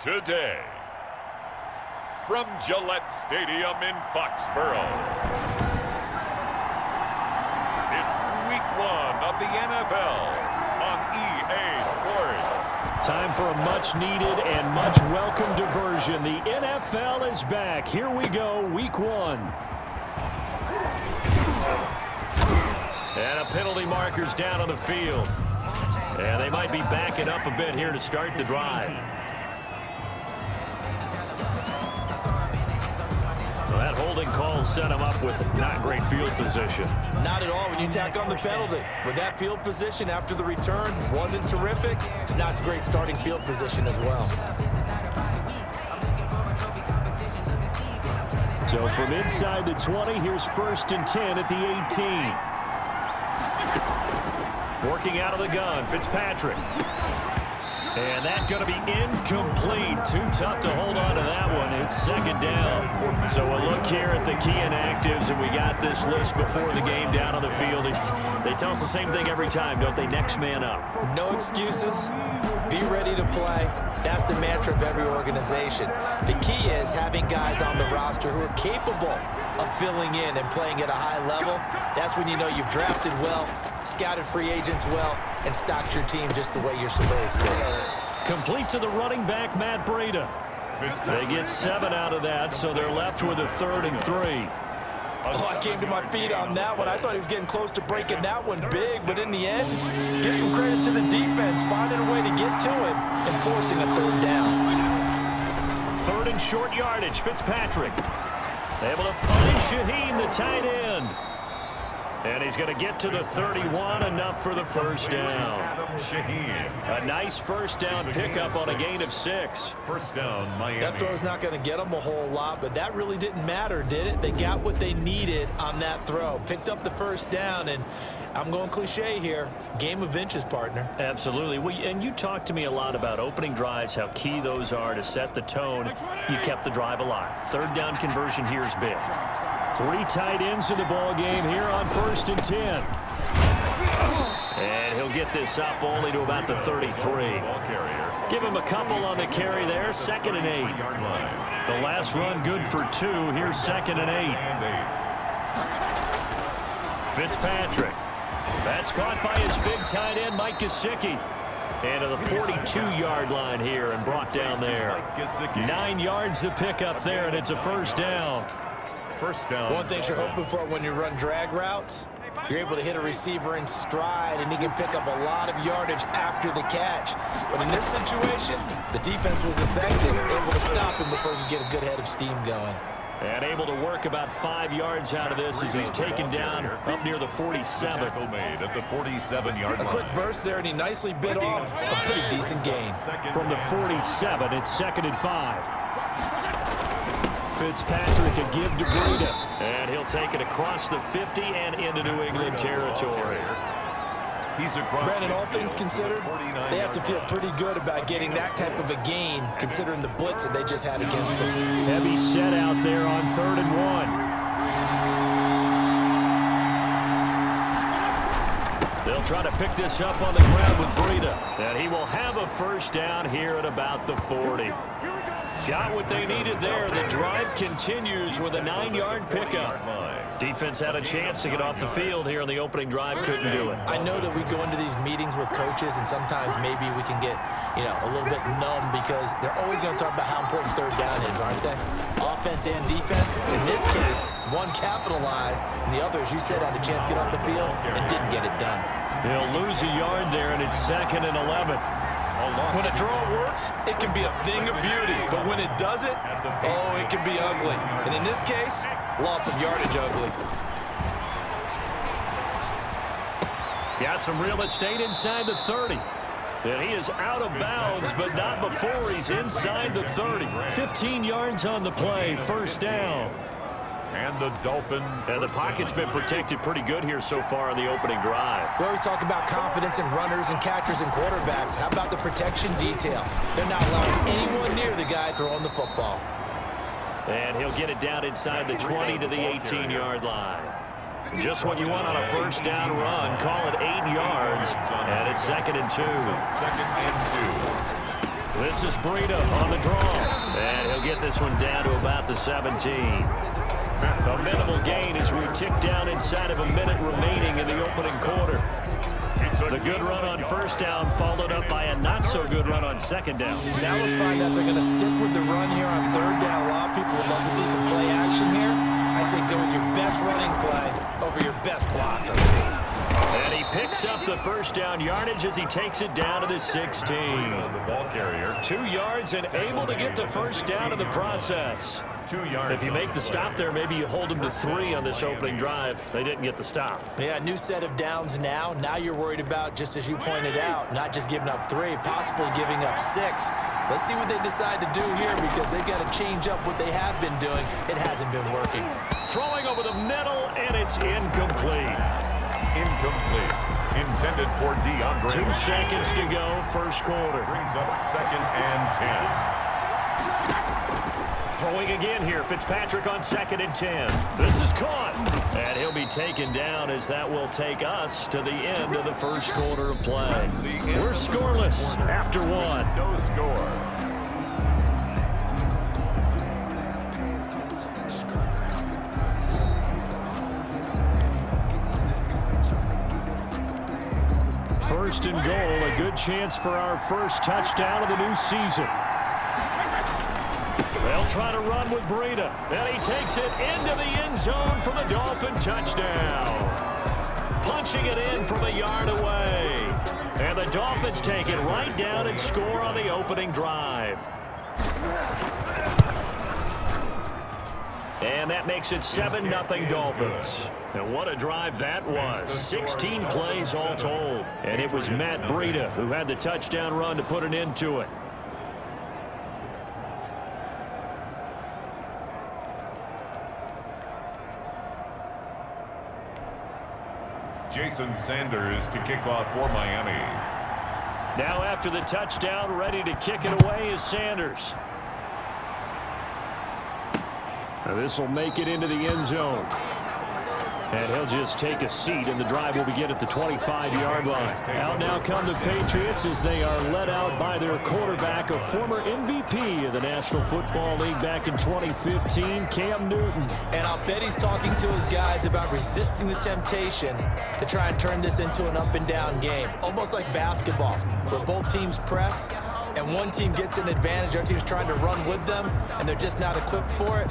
today. From Gillette Stadium in Foxborough, it's Week 1 of the NFL on EA Sports. Time for a much-needed and much-welcome diversion. The NFL is back. Here we go, Week 1. And a penalty marker's down on the field. And they might be backing up a bit here to start the drive. Well, that holding call set him up with not great field position. Not at all when you tack on the penalty. With that field position after the return wasn't terrific, it's not a great starting field position as well. So from inside the 20, here's 1st and 10 at the 18. Working out of the gun, Fitzpatrick. And that's going to be incomplete. Too tough to hold on to that one. It's 2nd down. So a look here at the key inactives, and we got this list before the game down on the field. They tell us the same thing every time, don't they? Next man up. No excuses. Be ready to play. That's the mantra of every organization. The key is having guys on the roster who are capable of filling in and playing at a high level. That's when you know you've drafted well, scouted free agents well, and stocked your team just the way you're supposed to. Complete to the running back, Matt Breida. They get 7 out of that, so they're left with a 3rd and 3. Oh, I came to my feet on that one. I thought he was getting close to breaking that one big, but in the end, give some credit to the defense, finding a way to get to it and forcing a 3rd down. 3rd and short yardage, Fitzpatrick. Able to find Shaheen, the tight end. And he's going to get to the 31, enough for the 1st down. A nice 1st down pickup on a gain of 6. 1st down, Miami. That throw's not going to get them a whole lot, but that really didn't matter, did it? They got what they needed on that throw. Picked up the 1st down, and I'm going cliche here. Game of inches, partner. Absolutely. And you talked to me a lot about opening drives, how key those are to set the tone. You kept the drive alive. 3rd down conversion here is big. 3 tight ends in the ball game here on 1st and 10. And he'll get this up only to about the 33. Give him a couple on the carry there. 2nd and 8. The last run good for 2. Here's 2nd and 8. Fitzpatrick. That's caught by his big tight end, Mike Gesicki. And to the 42-yard line here and brought down there. 9 yards to pick up there, and it's a 1st down. 1st down. One thing you're hoping for when you run drag routes, you're able to hit a receiver in stride, and he can pick up a lot of yardage after the catch. But in this situation, the defense was effective, able to stop him before he could get a good head of steam going. And able to work about 5 yards out of this as he's taken down up near the 47. Made at the 47-yard line. A quick burst there, and he nicely bit off a pretty decent gain. From the 47, it's 2nd and 5. Fitzpatrick a give to Breida. And he'll take it across the 50 and into New England territory. Brandon, all things considered, they have to feel pretty good about getting that type of a gain, considering the blitz that they just had against them. Heavy set out there on 3rd and 1. They'll try to pick this up on the ground with Breida. And he will have a 1st down here at about the 40. Got what they needed there. The drive continues with a 9-yard pickup. Defense had a chance to get off the field here on the opening drive. Couldn't do it. I know that we go into these meetings with coaches, and sometimes maybe we can get, a little bit numb because they're always going to talk about how important 3rd down is, aren't they? Offense and defense. In this case, one capitalized, and the other, as you said, had a chance to get off the field and didn't get it done. He'll lose a yard there, and it's 2nd and 11. When a draw works, it can be a thing of beauty. But when it doesn't, oh, it can be ugly. And in this case, loss of yardage ugly. Got some real estate inside the 30. And he is out of bounds, but not before he's inside the 30. 15 yards on the play, 1st down. And the Dolphins. And the pocket's been protected pretty good here so far on the opening drive. We always talk about confidence in runners and catchers and quarterbacks. How about the protection detail? They're not allowing anyone near the guy throwing the football. And he'll get it down inside the 20 to the 18-yard line. Just what you want on a 1st down run. Call it 8 yards. And it's 2nd and 2. 2nd and 2. This is Breida on the draw. And he'll get this one down to about the 17. A minimal gain as we tick down inside of a minute remaining in the opening quarter. The good run on first down followed up by a not-so-good run on second down. Now let's find out they're going to stick with the run here on third down. A lot of people would love to see some play action here. I say go with your best running play over your best blocker. And he picks up the first down yardage as he takes it down to the 16. The ball carrier. 2 yards and able to get the first down in the process. 2 yards. If you make the stop there, maybe you hold them to 3 on this opening drive. They didn't get the stop. Yeah, new set of downs now. Now you're worried about, just as you pointed out, not just giving up 3, possibly giving up 6. Let's see what they decide to do here because they've got to change up what they have been doing. It hasn't been working. Throwing over the middle, and it's incomplete. Incomplete. Intended for DeAndre. 2 seconds to go, first quarter. Brings up 2nd and 10. Throwing again here, Fitzpatrick on 2nd and 10. This is caught. And he'll be taken down as that will take us to the end of the first quarter of play. We're scoreless after 1. No score. First and goal, a good chance for our first touchdown of the new season. They'll try to run with Breida, and he takes it into the end zone for the Dolphin touchdown. Punching it in from a yard away. And the Dolphins take it right down and score on the opening drive. And that makes it 7-0 Dolphins. And what a drive that was. 16 plays all told. And it was Matt Breida who had the touchdown run to put an end to it. Jason Sanders to kick off for Miami. Now after the touchdown, ready to kick it away is Sanders. This will make it into the end zone. And he'll just take a seat, and the drive will begin at the 25-yard line. Out now come the Patriots as they are led out by their quarterback, a former MVP of the National Football League back in 2015, Cam Newton. And I'll bet he's talking to his guys about resisting the temptation to try and turn this into an up-and-down game, almost like basketball, where both teams press, and one team gets an advantage, our team's trying to run with them, and they're just not equipped for it.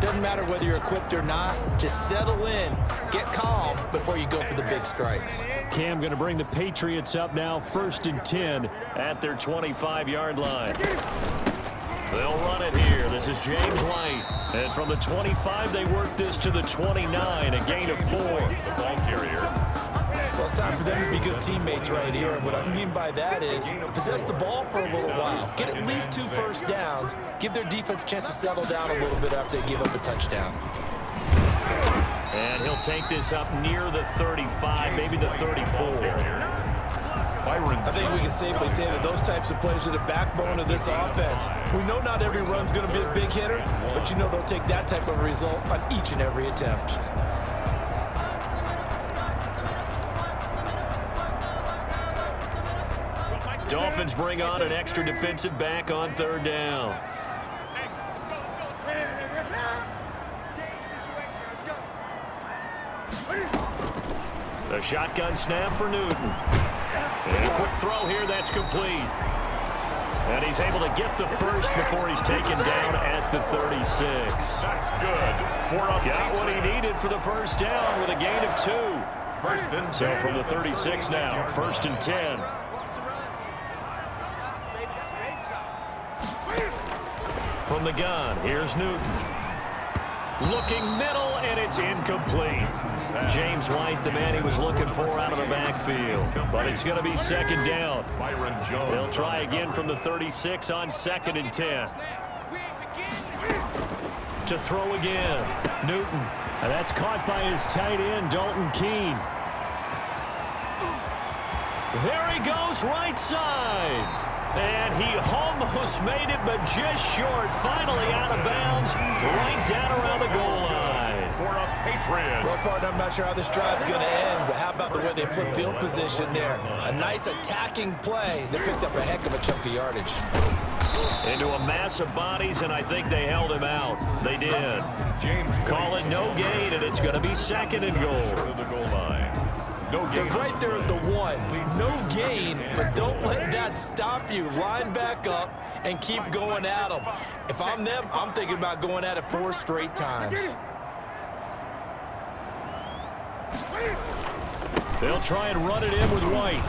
Doesn't matter whether you're equipped or not. Just settle in, get calm before you go for the big strikes. Cam going to bring the Patriots up now, 1st and 10 at their 25-yard line. They'll run it here. This is James White. And from the 25, they work this to the 29, a gain of 4. The ball carrier. Well, it's time for them to be good teammates right here. And what I mean by that is possess the ball for a little while. Get at least 2 first downs. Give their defense a chance to settle down a little bit after they give up a touchdown. And he'll take this up near the 35, maybe the 34. I think we can safely say that those types of plays are the backbone of this offense. We know not every run's going to be a big hitter, but you know they'll take that type of result on each and every attempt. Dolphins bring on an extra defensive back on 3rd down. The shotgun snap for Newton. And a quick throw here, that's complete. And he's able to get the first before he's taken down at the 36. That's good. Got what he needed for the first down with a gain of 2. First and 10. So from the 36 now, 1st and 10. From the gun, here's Newton. Looking middle, and it's incomplete. James White, the man he was looking for out of the backfield. But it's going to be 2nd down. They'll try again from the 36 on 2nd and 10. To throw again, Newton. And that's caught by his tight end, Dalton Keene. There he goes, right side. And he almost made it, but just short. Finally out of bounds, right down around the goal line. Patriots. Well, partner, I'm not sure how this drive's going to end, but how about the way they flip field position there? A nice attacking play. They picked up a heck of a chunk of yardage. Into a mass of bodies, and I think they held him out. They did. Call it no gain, and it's going to be 2nd and goal. To the goal line. No gain. They're right there at the 1. No gain, but don't let that stop you. Line back up and keep going at them. If I'm them, I'm thinking about going at it 4 straight times. They'll try and run it in with White.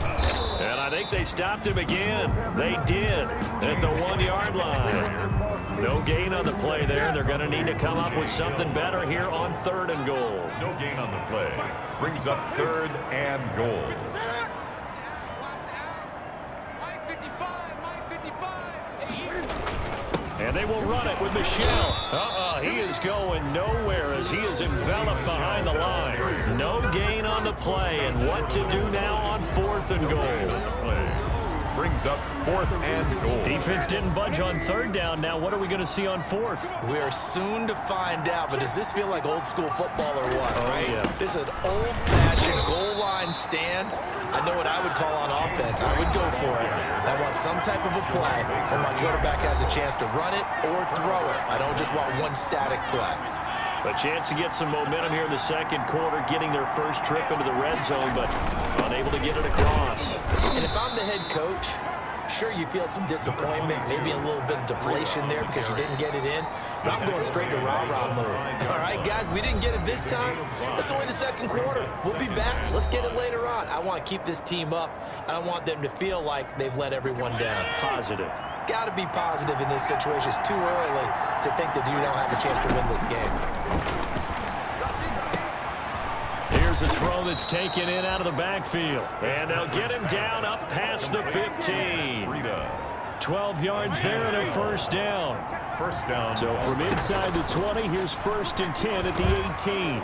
And I think they stopped him again. They did at the 1-yard line. No gain on the play there. They're going to need to come up with something better here on 3rd and goal. No gain on the play. Brings up 3rd and goal. And they will run it with Michelle. He is going nowhere as he is enveloped behind the line. No gain on the play, and what to do now on 4th and goal. Brings up 4th and goal. Defense didn't budge on 3rd down. Now what are we going to see on 4th? We are soon to find out, but does this feel like old school football or what, right? Yeah. This is an old-fashioned goal line stand. I know what I would call on offense. I would go for it. I want some type of a play where my quarterback has a chance to run it or throw it. I don't just want one static play. A chance to get some momentum here in the 2nd quarter, getting their first trip into the red zone, but unable to get it across. And if I'm the head coach, sure, you feel some disappointment, maybe a little bit of deflation there because you didn't get it in, but I'm going straight to rah-rah mode. All right, guys, we didn't get it this time. It's only the 2nd quarter. We'll be back. Let's get it later on. I want to keep this team up. I don't want them to feel like they've let everyone down. Positive. Got to be positive in this situation. It's too early to think that you don't have a chance to win this game. Here's a throw that's taken in out of the backfield. And they'll get him down up past the 15. 12 yards there and a 1st down. 1st down. So from inside the 20, here's 1st and 10 at the 18.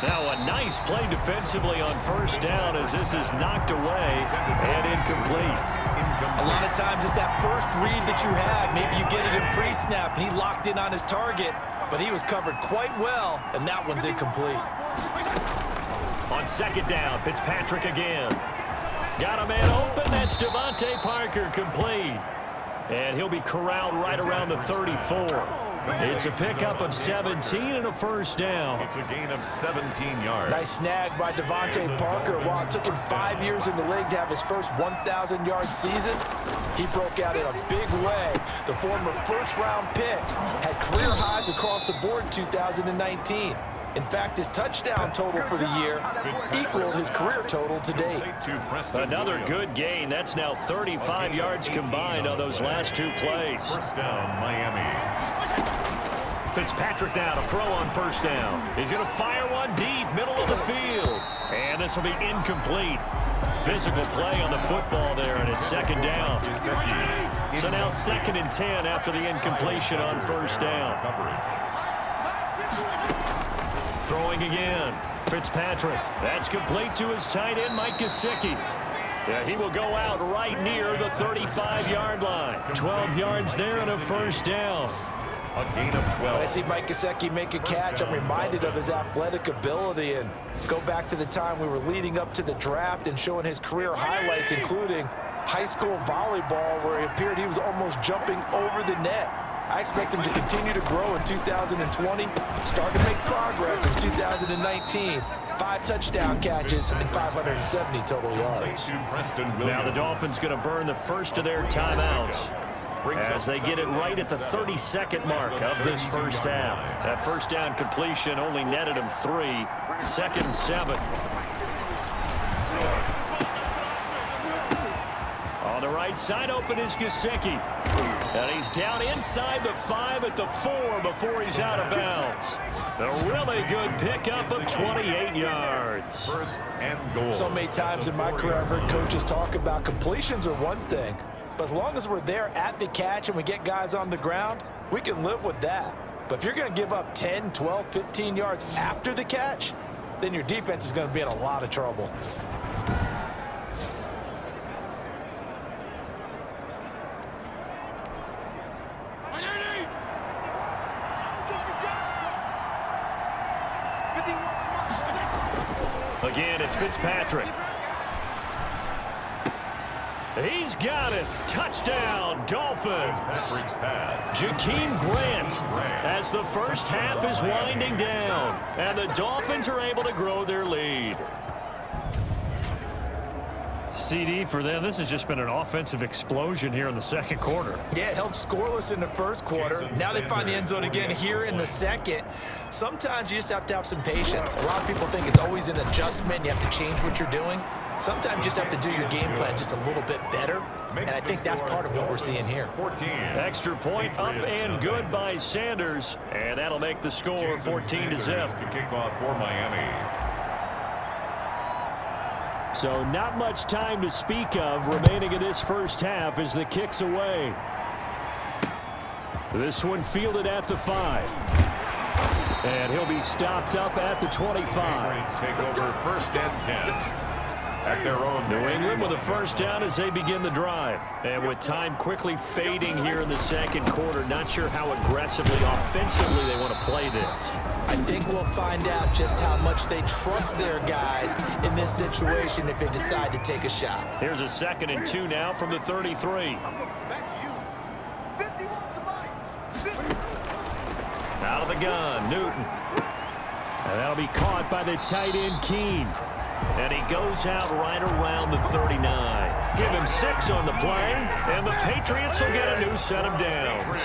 Now a nice play defensively on 1st down as this is knocked away and incomplete. A lot of times it's that first read that you have. Maybe you get it in pre-snap, and he locked in on his target, but he was covered quite well, and that one's incomplete. On 2nd down, Fitzpatrick again. Got a man open. That's Devontae Parker, complete. And he'll be corralled right around the 34. It's a pickup of 17 and a 1st down. It's a gain of 17 yards. Nice snag by Devontae Parker. While it took him 5 years in the league to have his first 1,000-yard season, he broke out in a big way. The former 1st-round pick had career highs across the board in 2019. In fact, his touchdown total for the year equaled his career total to date. Another good gain. That's now 35 yards combined on those last 2 plays. 1st down, Miami. Fitzpatrick now to throw on 1st down. He's going to fire one deep, middle of the field. And this will be incomplete. Physical play on the football there, and it's 2nd down. So now 2nd and 10 after the incompletion on 1st down. Throwing again. Fitzpatrick. That's complete to his tight end, Mike Gesicki. Yeah, he will go out right near the 35-yard line. 12 yards there and a 1st down. A gain of 12. When I see Mike Gesicki make a catch, I'm reminded of his athletic ability, and go back to the time we were leading up to the draft and showing his career highlights, including high school volleyball, where it appeared he was almost jumping over the net. I expect him to continue to grow in 2020, start to make progress in 2019. 5 touchdown catches and 570 total yards. Now the Dolphins going to burn the first of their timeouts as they get it right at the 32nd mark of this 1st half. That 1st down completion only netted him 3. 2nd and 7. On the right side, open is Gesicki. And he's down inside the 5 at the 4 before he's out of bounds. A really good pickup of 28 yards. 1st and goal. So many times in my career I've heard coaches talk about completions are one thing, but as long as we're there at the catch and we get guys on the ground, we can live with that. But if you're going to give up 10, 12, 15 yards after the catch, then your defense is going to be in a lot of trouble. Again, it's Fitzpatrick. He's got it. Touchdown, Dolphins. Patrick's pass. Jakeem Grant as the first half is winding down. And the Dolphins are able to grow their lead. CD for them, this has just been an offensive explosion here in the second quarter. Yeah, held scoreless in the first quarter. Now they find the end zone again here in the second. Sometimes you just have to have some patience. A lot of people think it's always an adjustment. You have to change what you're doing. Sometimes you just have to do your game plan just a little bit better. And I think that's part of what we're seeing here. Extra point up and good by Sanders. And that'll make the score 14-0. To kick off for Miami. So not much time to speak of remaining in this first half as the kick's away. This one fielded at the 5. And he'll be stopped up at the 25. Patriots take over first and 10. At their own. New England with a first down as they begin the drive. And with time quickly fading here in the second quarter, not sure how aggressively, offensively they want to play this. I think we'll find out just how much they trust their guys in this situation if they decide to take a shot. Here's a 2nd and 2 now from the 33. Out of the gun, Newton. And that'll be caught by the tight end, Keene. And he goes out right around the 39. Give him 6 on the play, and the Patriots will get a new set of downs.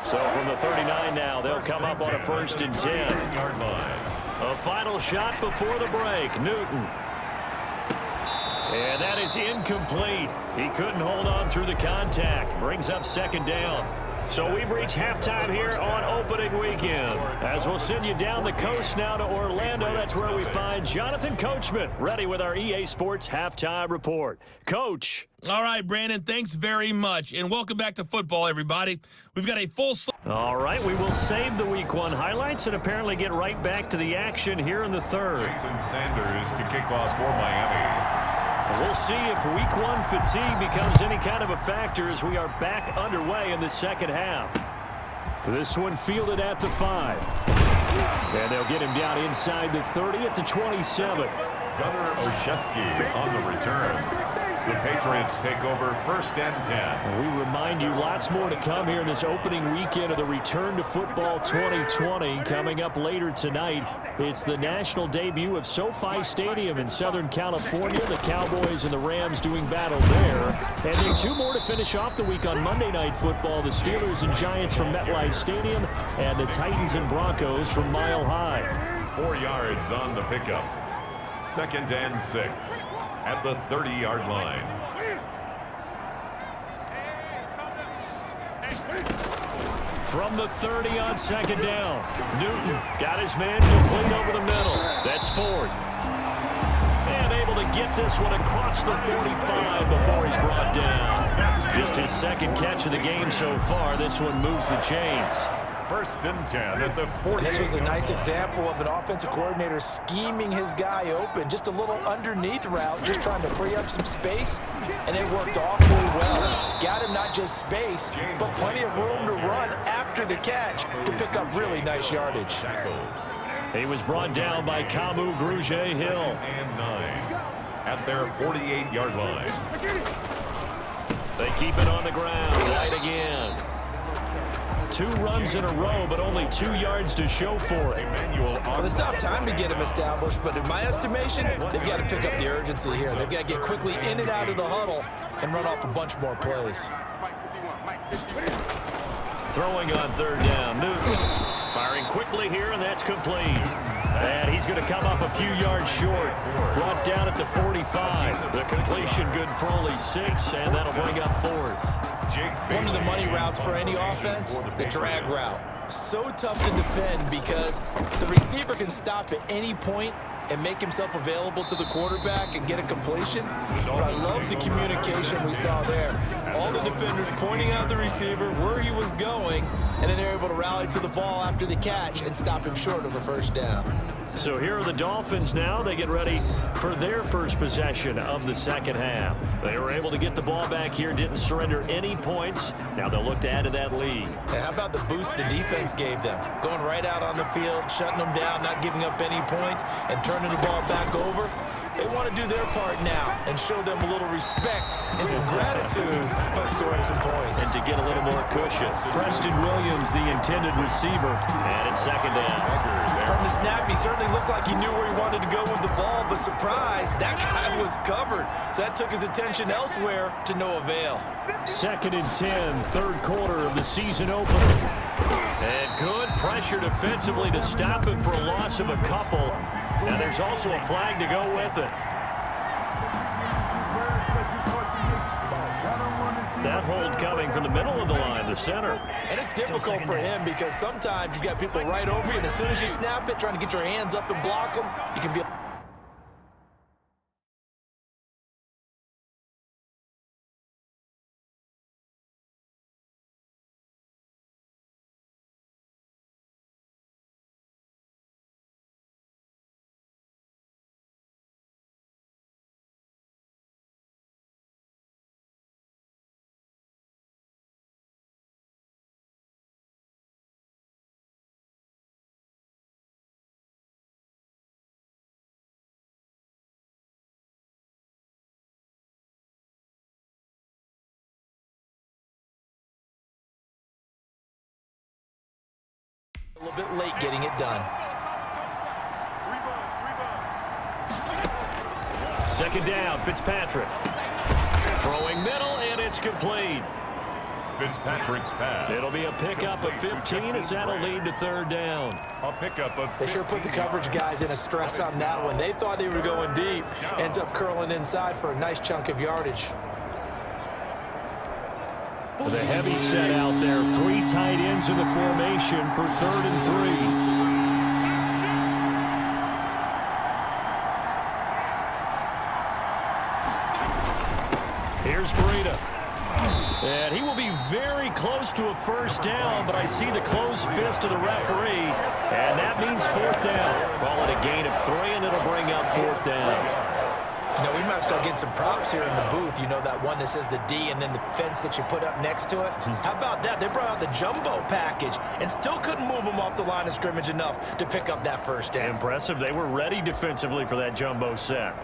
So from the 39 now, they'll come up on a 1st and 10. A final shot before the break, Newton. And that is incomplete. He couldn't hold on through the contact. Brings up 2nd down. So we've reached halftime here on opening weekend. As we'll send you down the coast now to Orlando, that's where we find Jonathan Coachman, ready with our EA Sports Halftime Report. Coach. All right, Brandon, thanks very much. And welcome back to football, everybody. We've got a full... All right, we will save the Week 1 highlights and apparently get right back to the action here in the 3rd. Jason Sanders to kick off for Miami. We'll see if Week 1 fatigue becomes any kind of a factor as we are back underway in the second half. This one fielded at the 5. And they'll get him down inside the 30 at the 27. Gunnar Olszewski on the return. The Patriots take over 1st and 10. We remind you lots more to come here in this opening weekend of the Return to Football 2020. Coming up later tonight, it's the national debut of SoFi Stadium in Southern California. The Cowboys and the Rams doing battle there. And then 2 more to finish off the week on Monday Night Football. The Steelers and Giants from MetLife Stadium and the Titans and Broncos from Mile High. 4 yards on the pickup. 2nd and 6. At the 30-yard line. From the 30 on 2nd down. Newton got his man complete over the middle. That's Ford. And able to get this one across the 45 before he's brought down. Just his 2nd catch of the game so far. This one moves the chains. 1st and 10 at the 40. This was a nice example of an offensive coordinator scheming his guy open. Just a little underneath route, just trying to free up some space, and it worked awfully well. Got him not just space, but plenty of room to run after the catch to pick up really nice yardage. He was brought down by Kamu Grugier-Hill. And 9 at their 48-yard line. They keep it on the ground right again. 2 runs in a row, but only 2 yards to show for it. Well, it's not time to get him established, but in my estimation, they've got to pick up the urgency here. They've got to get quickly in and out of the huddle and run off a bunch more plays. Throwing on 3rd down, Newton. Firing quickly here, and that's complete. And he's going to come up a few yards short. Brought down at the 45. The completion good for only 6, and that'll bring up 4th. One of the money routes for any offense, the drag route. So tough to defend because the receiver can stop at any point and make himself available to the quarterback and get a completion. But I love the communication we saw there. All the defenders pointing out the receiver, where he was going, and then they're able to rally to the ball after the catch and stop him short of a 1st down. So here are the Dolphins now. They get ready for their first possession of the second half. They were able to get the ball back here, didn't surrender any points. Now they'll look to add to that lead. Hey, how about the boost the defense gave them? Going right out on the field, shutting them down, not giving up any points, and turning the ball back over. They want to do their part now and show them a little respect and some gratitude by scoring some points. And to get a little more cushion, Preston Williams, the intended receiver, and it's second down. From the snap, he certainly looked like he knew where he wanted to go with the ball, but surprise, that guy was covered. So that took his attention elsewhere to no avail. Second and 10, third quarter of the season opener. And good pressure defensively to stop him for a loss of a couple. Now there's also a flag to go with it. That hold coming from the middle of the line, the center. And it's difficult for him because sometimes you've got people right over you, and as soon as you snap it, trying to get your hands up and block them, you can be... A little bit late getting it done. Second down, Fitzpatrick. Throwing middle, and it's complete. Fitzpatrick's pass. It'll be a pickup of 15 as that'll lead to third down. A pickup of 15. They sure put the coverage guys in a stress on that one. They thought they were going deep. Ends up curling inside for a nice chunk of yardage. With a heavy set out there, three tight ends in the formation for 3rd and 3. Here's Breida. And he will be very close to a first down, but I see the closed fist of the referee, and that means 4th down. Call it a gain of 3, and it'll bring up 4th down. You know, we might start getting some props here in the booth. You know, that one that says the D and then the fence that you put up next to it? How about that? They brought out the jumbo package and still couldn't move them off the line of scrimmage enough to pick up that first down. Impressive. They were ready defensively for that jumbo set.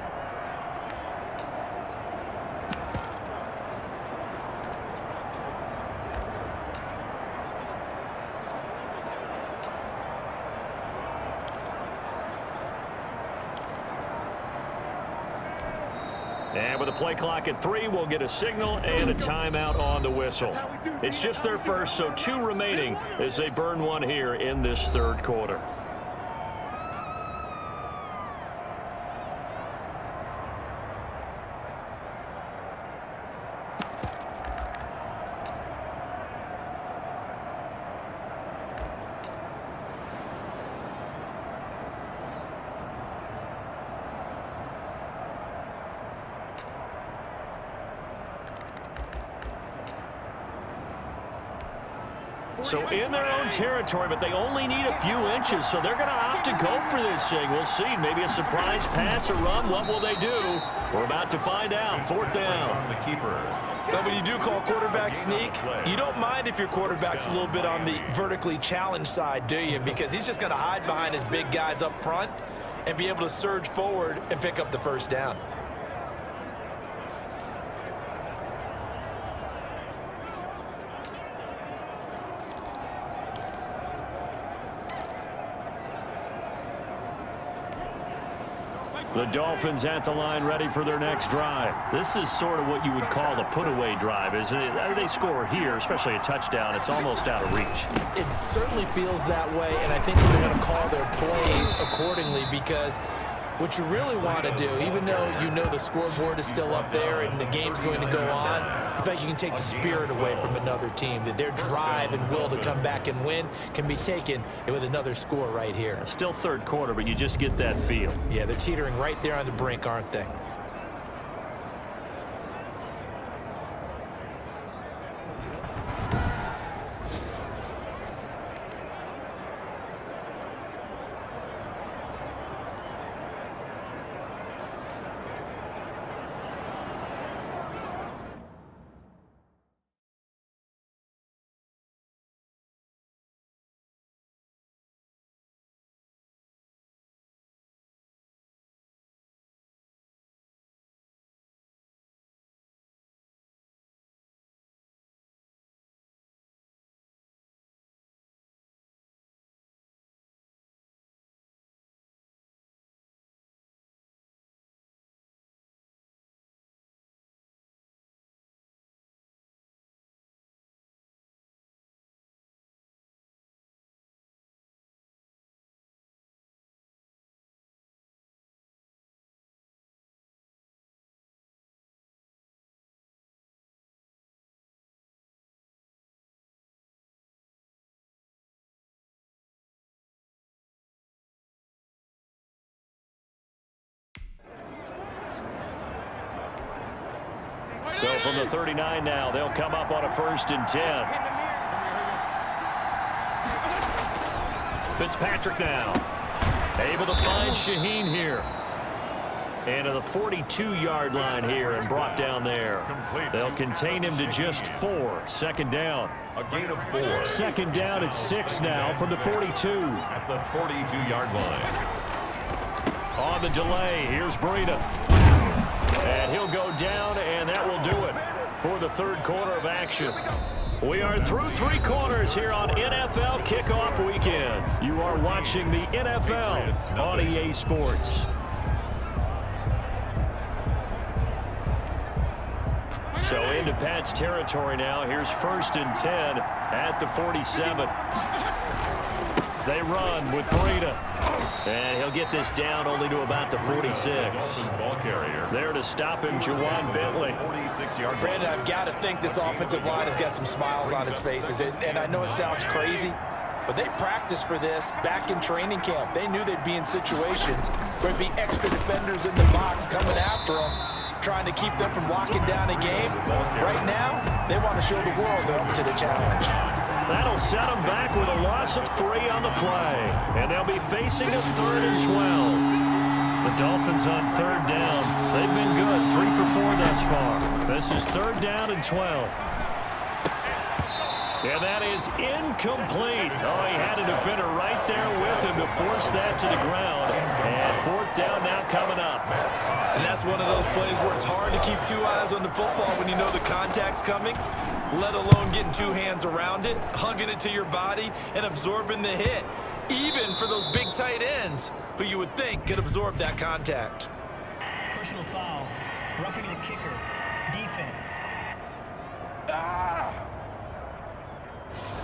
And with a play clock at 3, we'll get a signal and a timeout on the whistle. It's just their first, so 2 remaining as they burn one here in this third quarter. So in their own territory, but they only need a few inches, so they're going to opt to go for this thing. We'll see. Maybe a surprise pass or run. What will they do? We're about to find out. 4th down. The keeper. Now, when you do call quarterback sneak, you don't mind if your quarterback's a little bit on the vertically challenged side, do you? Because he's just going to hide behind his big guys up front and be able to surge forward and pick up the first down. The Dolphins at the line ready for their next drive. This is sort of what you would call a put-away drive, isn't it? They score here, especially a touchdown. It's almost out of reach. It certainly feels that way, and I think they're going to call their plays accordingly because what you really want to do, even though you know the scoreboard is still up there and the game's going to go on, in fact, you can take the spirit away from another team, that their drive and will to come back and win can be taken with another score right here. Still third quarter, but you just get that feel. Yeah, they're teetering right there on the brink, aren't they? So from the 39 now, they'll come up on a 1st and 10. Fitzpatrick now. Able to find Shaheen here. And to the 42-yard line here and brought down there. They'll contain him to just 4. 2nd down. A gain of 4. 2nd down at 6 now from the 42. At the 42-yard line. On the delay, here's Breida. And he'll go down, and that will do it for the 3rd quarter of action. We are through 3 quarters here on NFL Kickoff Weekend. You are watching the NFL on EA Sports. So into Pat's territory now. Here's 1st and 10 at the 47. They run with Breida. And he'll get this down only to about the 46. Ball carrier. There to stop him, Juwan Bentley. 46-yard. Brandon, I've got to think this offensive line has got some smiles on its faces. And I know it sounds crazy, but they practiced for this back in training camp. They knew they'd be in situations where there'd be extra defenders in the box coming after them, trying to keep them from locking down a game. Right now, they want to show the world they're up to the challenge. That'll set them back with a loss of 3 on the play. And they'll be facing a 3rd and 12. The Dolphins on 3rd down. They've been good, 3 for 4 thus far. This is 3rd down and 12. And that is incomplete. Oh, he had a defender right there with him to force that to the ground. And 4th down now coming up. And that's one of those plays where it's hard to keep 2 eyes on the football when you know the contact's coming, let alone getting 2 hands around it, hugging it to your body, and absorbing the hit. Even for those big tight ends who you would think could absorb that contact. Personal foul. Roughing the kicker. Defense.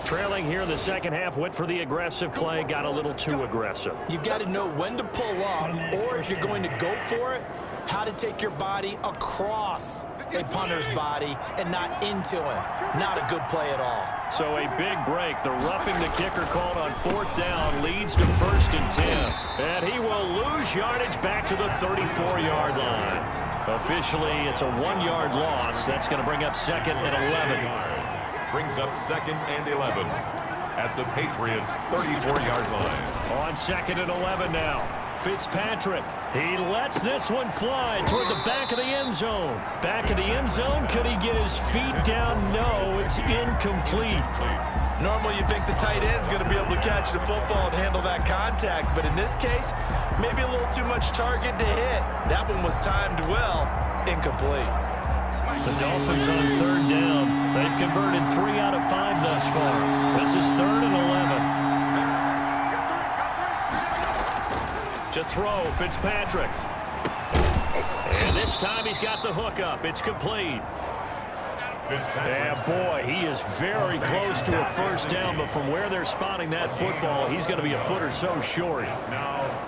Trailing here in the 2nd half, went for the aggressive play, got a little too aggressive. You've got to know when to pull up, or if you're going to go for it, how to take your body across a punter's body and not into him. Not a good play at all. So a big break. The roughing the kicker called on 4th down leads to 1st and 10. And he will lose yardage back to the 34-yard line. Officially, it's a 1-yard loss. That's going to bring up 2nd and 11. Brings up 2nd and 11 at the Patriots' 34-yard line. On 2nd and 11 now. Fitzpatrick. He lets this one fly toward the back of the end zone. Back of the end zone. Could he get his feet down? No, it's incomplete. Normally you think the tight end's going to be able to catch the football and handle that contact, but in this case, maybe a little too much target to hit. That one was timed well. Incomplete. The Dolphins on 3rd down. They've converted 3 out of 5 thus far. This is 3rd and 11. To throw, Fitzpatrick. And this time he's got the hook up. It's complete. And boy, he is very close to a 1st down, but from where they're spotting that football, he's going to be a foot or so short.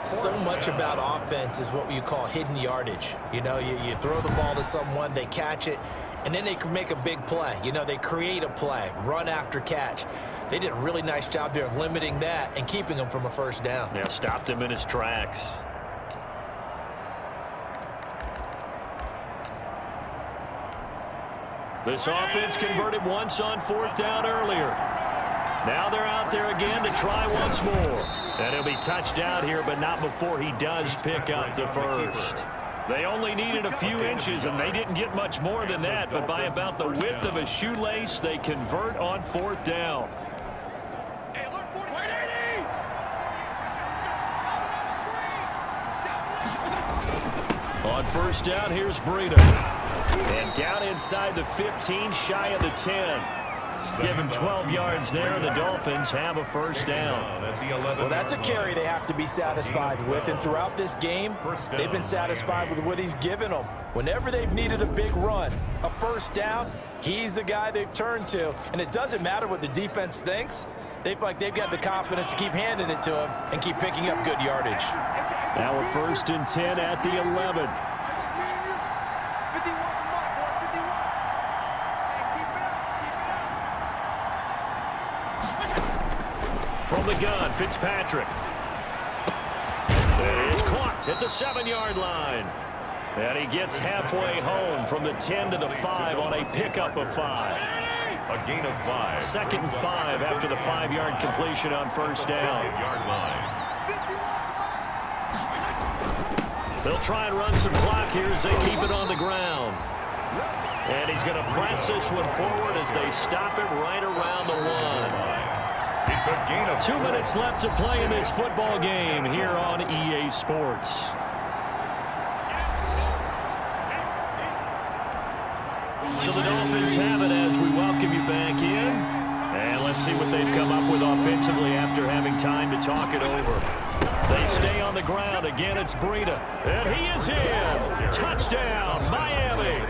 So much about offense is what you call hidden yardage. You know, you throw the ball to someone, they catch it, and then they can make a big play. You know, they create a play, run after catch. They did a really nice job there of limiting that and keeping him from a 1st down. Yeah, stopped him in his tracks. This offense converted once on 4th down earlier. Now they're out there again to try once more. And he'll be touched out here, but not before he does pick up the 1st. They only needed a few inches, and they didn't get much more than that, but by about the width of a shoelace, they convert on 4th down. On 1st down, here's Breida. And down inside the 15, shy of the 10. Give him 12 yards there, and the Dolphins have a 1st down. Well, that's a carry they have to be satisfied with, and throughout this game, they've been satisfied with what he's given them. Whenever they've needed a big run, a 1st down, he's the guy they've turned to. And it doesn't matter what the defense thinks. They feel like they've got the confidence to keep handing it to him and keep picking up good yardage. Now a 1st and 10 at the 11. From the gun, Fitzpatrick. It's caught at the 7-yard line. And he gets halfway home from the 10 to the 5 on a pickup of 5. A gain of 5. 2nd and 5 after the 5-yard completion on first down. Yard line. They'll try and run some clock here as they keep it on the ground. And he's going to press this one forward as they stop it right around the 1. It's a gain of 2 minutes left to play in this football game here on EA Sports. So the Dolphins have it as we welcome you back in. And let's see what they've come up with offensively after having time to talk it over. They stay on the ground. Again, it's Breida. And he is in. Touchdown, Miami.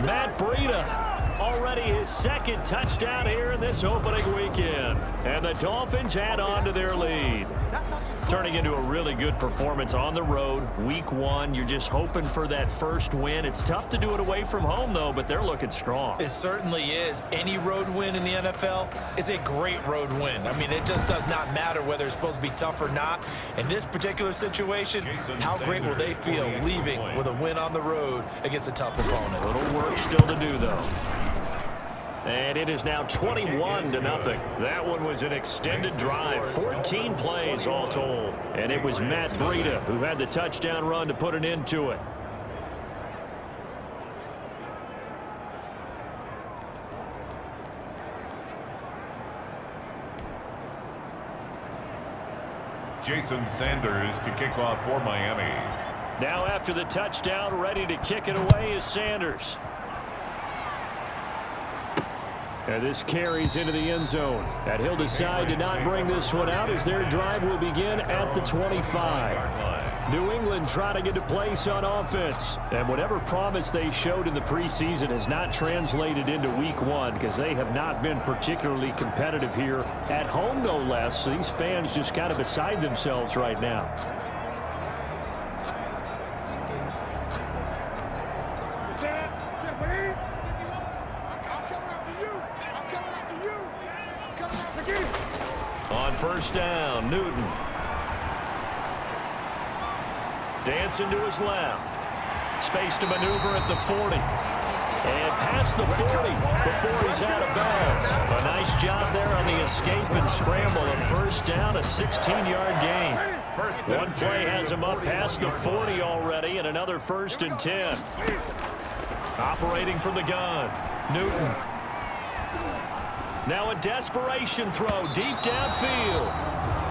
Matt Breida, already his 2nd touchdown here in this opening weekend. And the Dolphins add on to their lead. Turning into a really good performance on the road. Week 1, you're just hoping for that first win. It's tough to do it away from home, though, but they're looking strong. It certainly is. Any road win in the NFL is a great road win. I mean, it just does not matter whether it's supposed to be tough or not. In this particular situation, how great will they feel leaving with a win on the road against a tough opponent? A little work still to do, though. And it is now 21-0. That one was an extended drive, 14 plays all told. And it was Matt Breida who had the touchdown run to put an end to it. Jason Sanders to kick off for Miami. Now after the touchdown, ready to kick it away is Sanders. And this carries into the end zone. And he'll decide to not bring this one out as their drive will begin at the 25. New England trying to get a place on offense. And whatever promise they showed in the preseason has not translated into week 1 because they have not been particularly competitive here at home, no less. So these fans just kind of beside themselves right now. On first down, Newton. Dancing to his left. Space to maneuver at the 40. And past the 40 before he's out of bounds. A nice job there on the escape and scramble. A first down, a 16-yard gain. One play has him up past the 40 already, and another 1st and 10. Operating from the gun, Newton. Now a desperation throw deep downfield.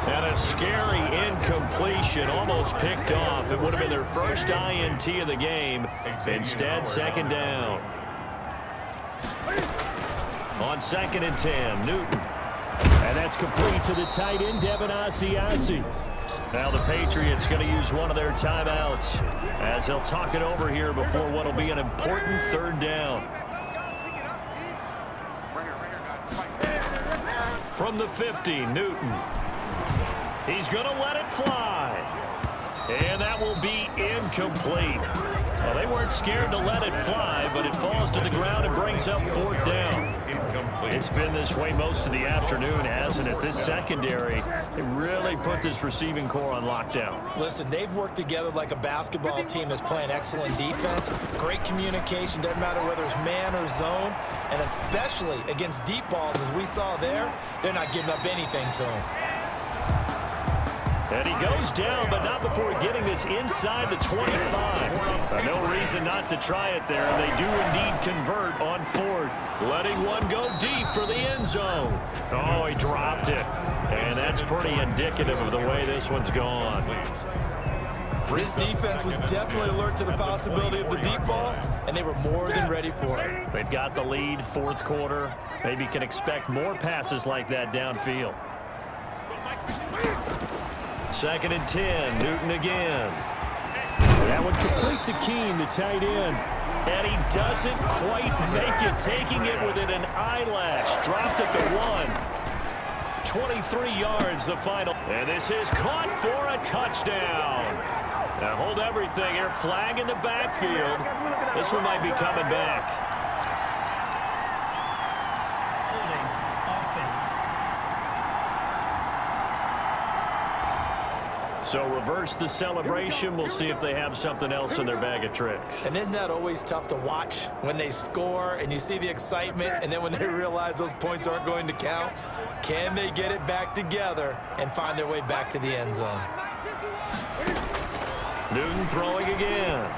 And a scary incompletion, almost picked off. It would have been their first INT of the game. Instead, 2nd down. On 2nd and 10, Newton. And that's complete to the tight end, Devin Asiasi. Now the Patriots going to use one of their timeouts as they'll talk it over here before what will be an important 3rd down. From the 50, Newton. He's going to let it fly. And that will be incomplete. Well, they weren't scared to let it fly, but it falls to the ground and brings up 4th down. It's been this way most of the afternoon, hasn't it? This secondary, they really put this receiving core on lockdown. Listen, they've worked together like a basketball team that's playing excellent defense. Great communication, doesn't matter whether it's man or zone. And especially against deep balls, as we saw there, they're not giving up anything to him. And he goes down, but not before getting this inside the 25. No reason not to try it there, and they do indeed convert on 4th. Letting one go deep for the end zone. Oh, he dropped it. And that's pretty indicative of the way this one's gone. This defense was definitely alert to the possibility of the deep ball, and they were more than ready for it. They've got the lead, 4th quarter. Maybe can expect more passes like that downfield. 2nd and 10, Newton again. That one complete to Keene, the tight end. And he doesn't quite make it, taking it within an eyelash. Dropped at the 1. 23 yards, the final. And this is caught for a touchdown. Now hold everything here. Flag in the backfield. This one might be coming back. Holding, offense. So reverse the celebration. We'll see if they have something else in their bag of tricks. And isn't that always tough to watch when they score and you see the excitement, and then when they realize those points aren't going to count? Can they get it back together and find their way back to the end zone? Newton throwing again.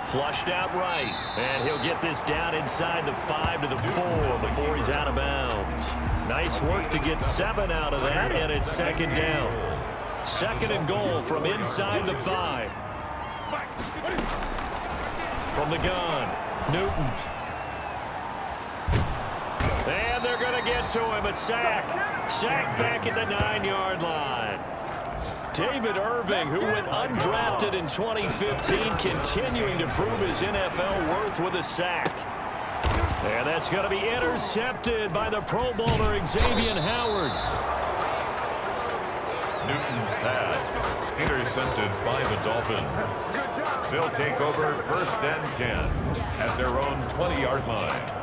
Flushed out right, and he'll get this down inside the 5 to the 4 before he's out of bounds. Nice work to get 7 out of that, and it's second down. Second and goal from inside the 5. From the gun, Newton. And they're going to get to him, a sack. Sack back at the 9-yard line. David Irving, who went undrafted in 2015, continuing to prove his NFL worth with a sack. And that's going to be intercepted by the Pro Bowler Xavier Howard. Newton's pass intercepted by the Dolphins. They'll take over first and 10 at their own 20-yard line.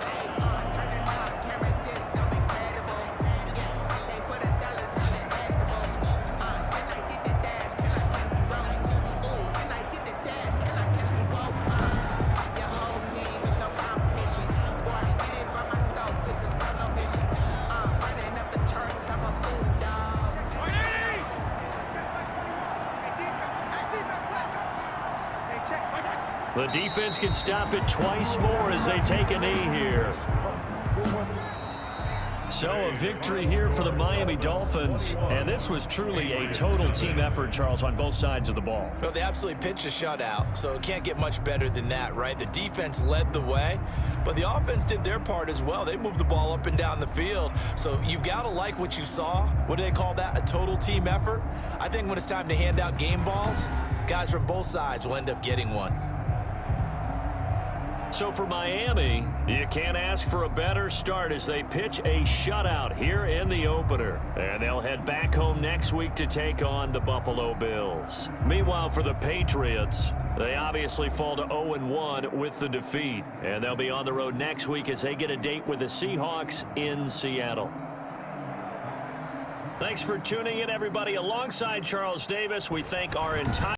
The defense can stop it twice more as they take a knee here. So a victory here for the Miami Dolphins, and this was truly a total team effort, Charles, on both sides of the ball. Well, they absolutely pitched a shutout, so it can't get much better than that, right? The defense led the way, but the offense did their part as well. They moved the ball up and down the field, so you've got to like what you saw. What do they call that? A total team effort? I think when it's time to hand out game balls, guys from both sides will end up getting one. So for Miami, you can't ask for a better start as they pitch a shutout here in the opener. And they'll head back home next week to take on the Buffalo Bills. Meanwhile, for the Patriots, they obviously fall to 0-1 with the defeat. And they'll be on the road next week as they get a date with the Seahawks in Seattle. Thanks for tuning in, everybody. Alongside Charles Davis, we thank our entire